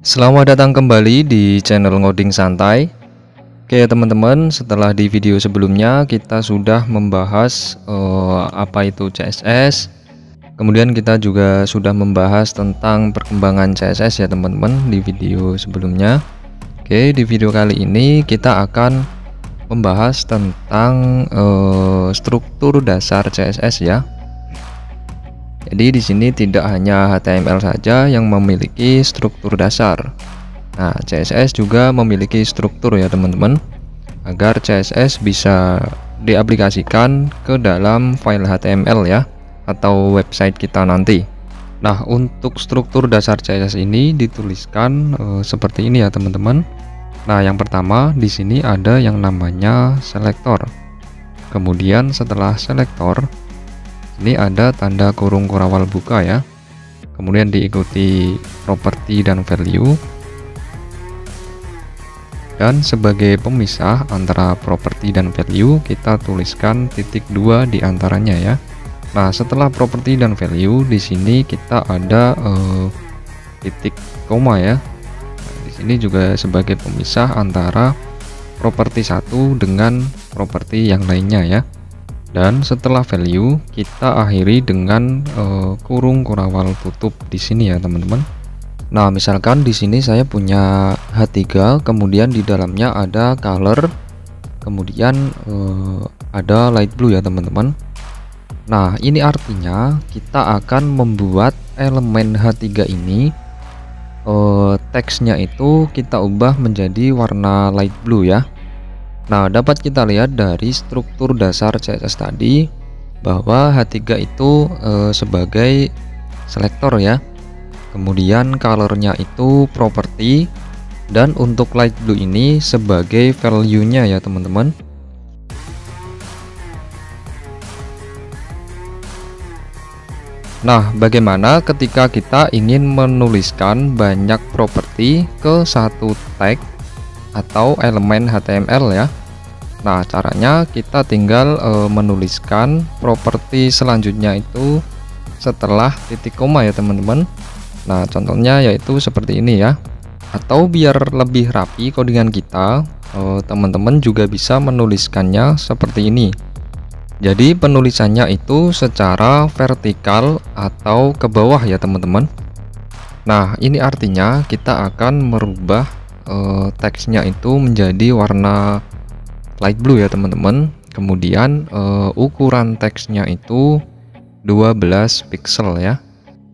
Selamat datang kembali di channel Ngoding Santai. Oke teman-teman, setelah di video sebelumnya kita sudah membahas apa itu CSS. Kemudian kita juga sudah membahas tentang perkembangan CSS ya teman-teman di video sebelumnya. Oke, di video kali ini kita akan membahas tentang struktur dasar CSS ya. Jadi di sini tidak hanya HTML saja yang memiliki struktur dasar. Nah, CSS juga memiliki struktur ya teman-teman, agar CSS bisa diaplikasikan ke dalam file HTML ya, atau website kita nanti. Nah, untuk struktur dasar CSS ini dituliskan seperti ini ya teman-teman. Nah, yang pertama di sini ada yang namanya selektor. Kemudian setelah selektor ini ada tanda kurung kurawal buka ya. Kemudian diikuti properti dan value. Dan sebagai pemisah antara properti dan value kita tuliskan titik 2 di antaranya ya. Nah, setelah properti dan value di sini kita ada titik koma ya. Nah, di sini juga sebagai pemisah antara properti satu dengan properti yang lainnya ya. Dan setelah value kita akhiri dengan kurung kurawal tutup di sini ya teman-teman. Nah, misalkan di sini saya punya H3, kemudian di dalamnya ada color, kemudian ada light blue ya teman-teman. Nah, ini artinya kita akan membuat elemen H3 ini teksnya itu kita ubah menjadi warna light blue ya. Nah, dapat kita lihat dari struktur dasar CSS tadi bahwa H3 itu sebagai selektor ya. Kemudian colornya itu property, dan untuk light blue ini sebagai value-nya ya teman-teman. Nah, bagaimana ketika kita ingin menuliskan banyak properti ke satu tag atau elemen HTML ya? Nah, caranya kita tinggal menuliskan properti selanjutnya itu setelah titik koma ya teman-teman. Nah, contohnya yaitu seperti ini ya. Atau biar lebih rapi codingan kita, teman-teman juga bisa menuliskannya seperti ini. Jadi penulisannya itu secara vertikal atau ke bawah ya teman-teman. Nah, ini artinya kita akan merubah teksnya itu menjadi warna light blue ya teman-teman. Kemudian ukuran teksnya itu 12 pixel ya.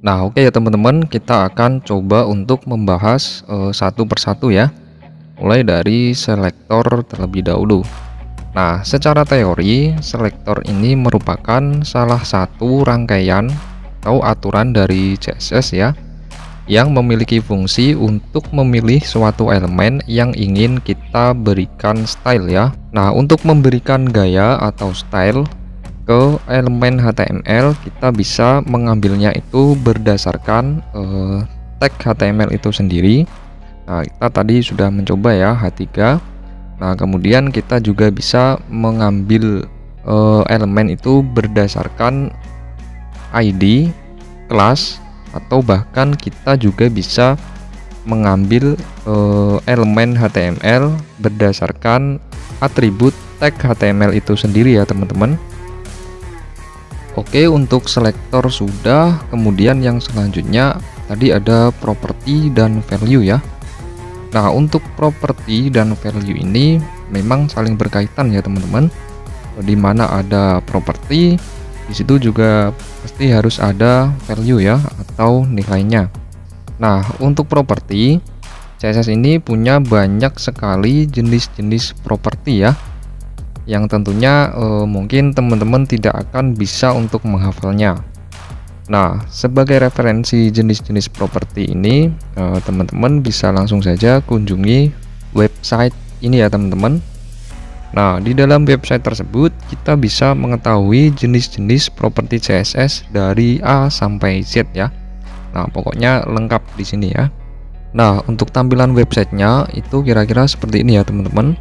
Nah, oke ya teman-teman, kita akan coba untuk membahas satu persatu ya, mulai dari selektor terlebih dahulu. Nah, secara teori selektor ini merupakan salah satu rangkaian atau aturan dari CSS ya, yang memiliki fungsi untuk memilih suatu elemen yang ingin kita berikan style ya. Nah, untuk memberikan gaya atau style ke elemen HTML kita bisa mengambilnya itu berdasarkan tag HTML itu sendiri. Nah, kita tadi sudah mencoba ya H3. Nah, kemudian kita juga bisa mengambil elemen itu berdasarkan ID, kelas, atau bahkan kita juga bisa mengambil elemen HTML berdasarkan atribut tag HTML itu sendiri ya teman-teman. Oke, untuk selektor sudah. Kemudian yang selanjutnya tadi ada properti dan value ya. Nah, untuk properti dan value ini memang saling berkaitan ya teman-teman. Di mana ada properti, di situ juga pasti harus ada value ya, atau nilainya. Nah, untuk properti CSS ini punya banyak sekali jenis-jenis properti ya, yang tentunya mungkin teman-teman tidak akan bisa untuk menghafalnya. Nah, sebagai referensi jenis-jenis properti ini, teman-teman bisa langsung saja kunjungi website ini ya teman-teman. Nah, di dalam website tersebut kita bisa mengetahui jenis-jenis properti CSS dari A sampai Z ya. Nah, pokoknya lengkap di sini ya. Nah, untuk tampilan websitenya itu kira-kira seperti ini ya teman-teman.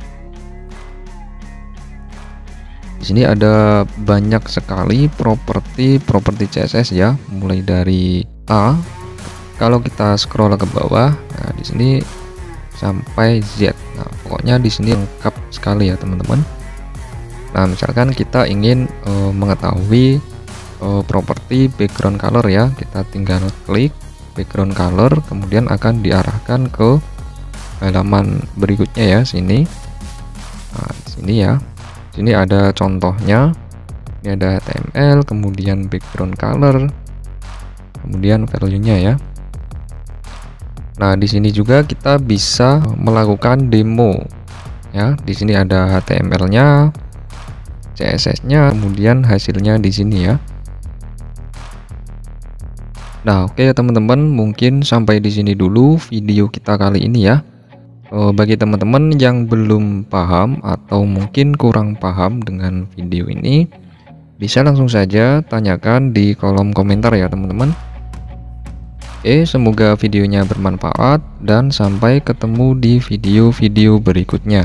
Di sini ada banyak sekali properti CSS ya, mulai dari A, kalau kita scroll ke bawah, nah di sini sampai Z. Nah, pokoknya di sini lengkap sekali ya teman-teman. Nah, misalkan kita ingin mengetahui properti background color ya, kita tinggal klik background color, kemudian akan diarahkan ke halaman berikutnya ya, sini. Nah, di sini ya. Sini ada contohnya. Ini ada HTML, kemudian background color, kemudian value-nya ya. Nah, di sini juga kita bisa melakukan demo ya. Di sini ada HTML-nya, CSS-nya, kemudian hasilnya di sini ya. Nah, oke ya teman-teman, mungkin sampai di sini dulu video kita kali ini ya. Bagi teman-teman yang belum paham atau mungkin kurang paham dengan video ini, bisa langsung saja tanyakan di kolom komentar ya teman-teman. Oke, semoga videonya bermanfaat dan sampai ketemu di video-video berikutnya.